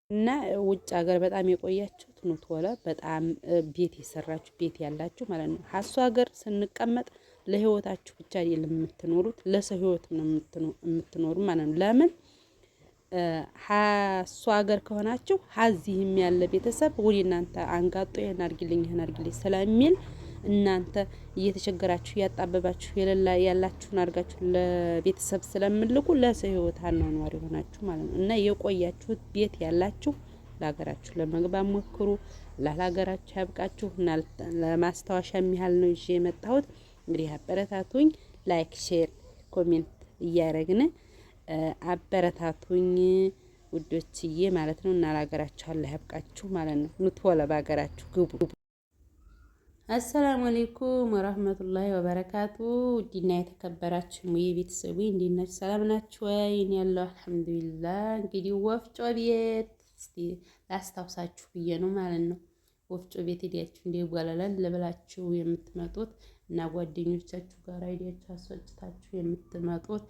እና ውጭ ሀገር በጣም የቆያችሁት ኑ ቶሎ በጣም ቤት የሰራችሁ ቤት ያላችሁ ማለት ነው። ሀሱ ሀገር ስንቀመጥ ለህይወታችሁ ብቻ አይደለም የምትኖሩት ለሰው ህይወትም ነው የምትኖሩ ማለት ነው። ለምን ሀሱ ሀገር ከሆናችሁ ሀዚህም ያለ ቤተሰብ ወደ እናንተ አንጋጦ ይሄን አድርጊልኝ ይሄን አድርጊልኝ ስለሚል እናንተ እየተቸገራችሁ እያጣበባችሁ የሌላ ያላችሁን አድርጋችሁ ለቤተሰብ ስለምልኩ ለሰው ህይወት አኗኗሪ ሆናችሁ ማለት ነው። እና የቆያችሁት ቤት ያላችሁ ለሀገራችሁ ለመግባት ሞክሩ። ለሀገራችሁ ያብቃችሁ። እና ለማስታወሻ የሚያህል ነው ይዤ የመጣሁት። እንግዲህ አበረታቱኝ። ላይክ፣ ሼር፣ ኮሜንት እያደረግን አበረታቱኝ ውዶችዬ ማለት ነው። እና ለሀገራችሁ አላህ ያብቃችሁ ማለት ነው። ኑ ቶሎ በሀገራችሁ ግቡ። አሰላሙ አለይኩም ወራህመቱላሂ ወበረካቱ። ውድና የተከበራችሁ ሙዬ ቤተሰቡ እንዴት ናችሁ? ሰላም ናችሁ ወይ? እኔ ያለው አልሐምዱሊላህ። እንግዲህ ወፍጮ ቤት እስቲ ላስታውሳችሁ ብዬ ነው ማለት ነው። ወፍጮ ቤት ሄዳችሁ እንደ ጓላላን ለብላችሁ የምትመጡት እና ጓደኞቻችሁ ጋር ሄዳችሁ አስወጭታችሁ የምትመጡት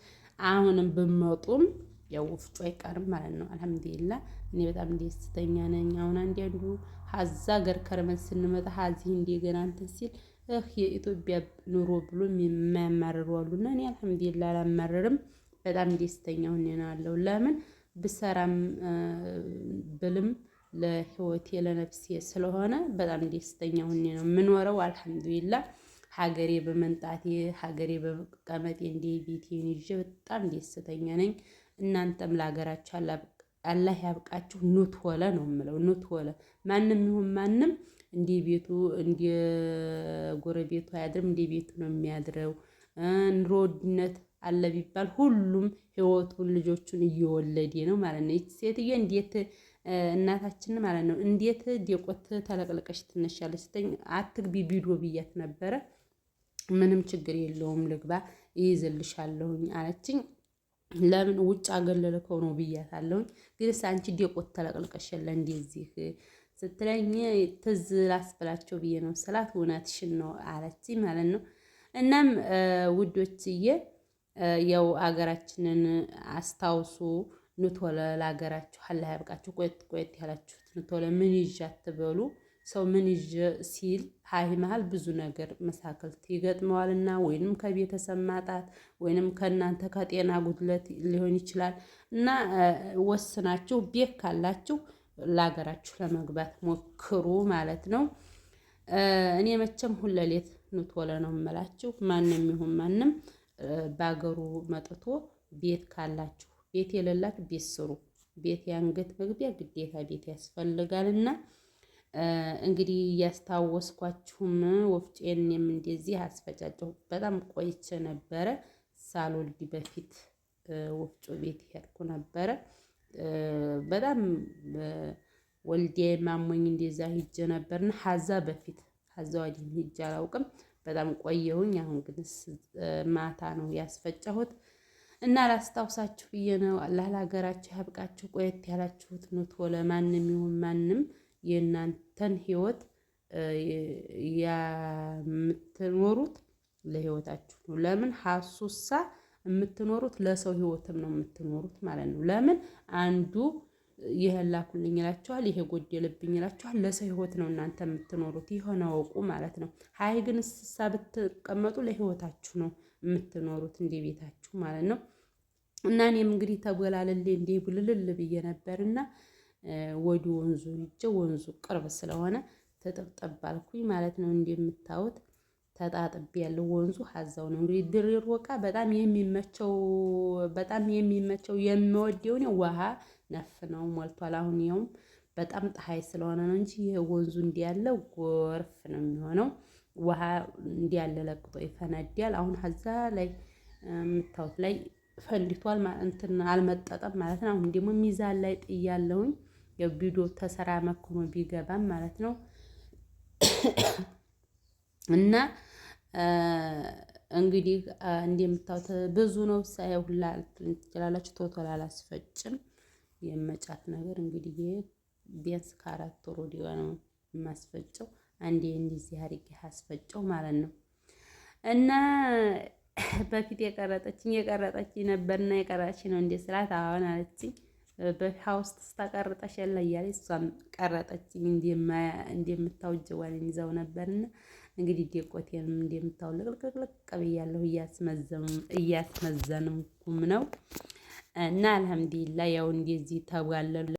አሁንም ብመጡም ያው ወፍጮ አይቀርም ማለት ነው። አልሐምዱሊላህ እኔ በጣም ደስተኛ ነኝ። አሁን አንዳንዱ ሀዛ ሀገር ከርመን ስንመጣ ሀዚህ እንደገና እንትን ሲል የኢትዮጵያ ኑሮ ብሎ የማያማርሩ አሉና እኔ አልሐምዱሊላህ አላማርርም። በጣም ደስተኛ ሆኜ ነው ያለው። ለምን ብሰራም ብልም ለህይወቴ ለነፍሴ ስለሆነ በጣም ደስተኛ ሆኜ ነው የምኖረው። አልሐምዱሊላህ ሀገሬ በመንጣቴ ሀገሬ በመቀመጤ እንደ ቤቴን ይዤ በጣም ደስተኛ ነኝ። እናንተም ለሀገራችሁ አላህ ያብቃችሁ። ኑ ቶሎ ነው የምለው። ኑ ቶሎ ማንም ይሁን ማንም እንደ ቤቱ እንደ ጎረቤቱ አያድርም፣ እንደ ቤቱ ነው የሚያድረው። ኑሮ ውድነት አለ ቢባል ሁሉም ህይወቱን ልጆቹን እየወለደ ነው ማለት ነው። ይቺ ሴትዮ እንዴት እናታችን ማለት ነው እንዴት ዲቆት ተለቅልቀሽ ትነሻለች ስትኝ አትግቢ ቪዲዮ ብያት ነበረ። ምንም ችግር የለውም ልግባ ይይዝልሻለሁኝ አለችኝ። ለምን ውጭ ሀገር ልልከው ነው ብያታለሁኝ። ግን አንቺ ዲቆት ተለቅልቀሽ የለ እንደዚህ ስትለኝ ትዝ ላስብላቸው ብዬ ነው ስላት እውነትሽን ነው አለችኝ ማለት ነው። እናም ውዶችዬ ያው አገራችንን አስታውሱ። ኑ ቶሎ ለሀገራችሁ አላህ ያብቃችሁ። ቆየት ቆየት ያላችሁት ኑ ቶሎ ምን ይዤ አትበሉ። ሰው ምን ይዤ ሲል ሀይ መሀል ብዙ ነገር መሳክልት ይገጥመዋልና ወይንም ከቤተሰብ ማጣት ወይንም ከእናንተ ከጤና ጉድለት ሊሆን ይችላል። እና ወስናችሁ ቤት ካላችሁ ለሀገራችሁ ለመግባት ሞክሩ ማለት ነው። እኔ መቼም ሁለሌት ኑ ቶሎ ነው የምላችሁ። ማንም ይሁን ማንም በአገሩ መጥቶ ቤት ካላችሁ ቤት የሌላችሁ ቤት ስሩ። ቤት የአንገት መግቢያ ግዴታ ቤት ያስፈልጋልና እንግዲህ እያስታወስኳችሁም ወፍጬንም እንደዚህ አስፈጫጨሁ። በጣም ቆይቼ ነበረ ሳልወልድ በፊት ወፍጮ ቤት ሄድኩ ነበረ። በጣም ወልዴ ማሞኝ እንደዛ ሂጄ ነበርና ሀዛ በፊት ሀዛ ወዲህ ሂጄ አላውቅም። በጣም ቆየሁኝ። አሁን ግን ማታ ነው ያስፈጨሁት እና ላስታውሳችሁ ብዬ ነው። አላህ ለሀገራችሁ ያብቃችሁ። ቆየት ያላችሁት ኑ ቶሎ ማንም ይሁን ማንም የእናንተን ህይወት የምትኖሩት ለህይወታችሁ ነው። ለምን ሀሱሳ የምትኖሩት ለሰው ህይወትም ነው የምትኖሩት ማለት ነው። ለምን አንዱ ይሄ ላኩልኝ ይላችኋል፣ ይሄ ጎደለብኝ ይላችኋል። ለሰው ህይወት ነው እናንተ የምትኖሩት። ይሆነ ወቁ ማለት ነው። ሀይ ግን ስሳ ብትቀመጡ ለህይወታችሁ ነው የምትኖሩት እንደ ቤታችሁ ማለት ነው። እና እኔም እንግዲህ ተጎላልሌ እንደ ብልልል ብዬ ነበርና ወዲ ወንዙ ሂጄ ወንዙ ቅርብ ስለሆነ ተጠብጠብ አልኩኝ ማለት ነው። እንደምታዩት ተጣጥቤ ያለው ወንዙ ሀዛው ነው እንግዲህ ድሬር ወቃ በጣም የሚመቸው የሚወደው ነው። ውሃ ነፍ ነው ሞልቷል። አሁን ይኸውም በጣም ፀሐይ ስለሆነ ነው እንጂ ይሄ ወንዙ እንዲህ ያለው ጎርፍ ነው የሚሆነው። ውሃ እንዲህ ያለ ለቅጦ ይፈነዳል። አሁን ሀዛ ላይ የምታዩት ላይ ፈንድቷል እንትን አልመጠጠም ማለት ነው። አሁን ደግሞ ሚዛን ላይ ጥያለሁኝ። የቪዲዮ ተሰራ መኮኖ ቢገባም ማለት ነው። እና እንግዲህ እንደምታዩት ብዙ ነው ሳይው ሁላ ትችላላችሁ። ቶቶል አላስፈጭም የመጫት ነገር እንግዲህ ቢያንስ ከ4 ወር ወዲያ ነው የማስፈጨው። አንዴ እንደዚህ አድርጌ አስፈጨው ማለት ነው። እና በፊት የቀረጠችኝ ነበርና የቀረች ነው እንደ ስላት አሁን አለችኝ። በውሃ ውስጥ ስታቀርጠሽ የለ እያለች እሷም ቀረጠችኝ። እንደምታውጀዋን ይዘው ነበርና እንግዲህ ዴቆቴንም እንደምታው ልቅልቅልቅ ብያለሁ። እያስመዘንኩም ነው እና አልሐምዱሊላህ ያው እንደዚህ ተባለሉ።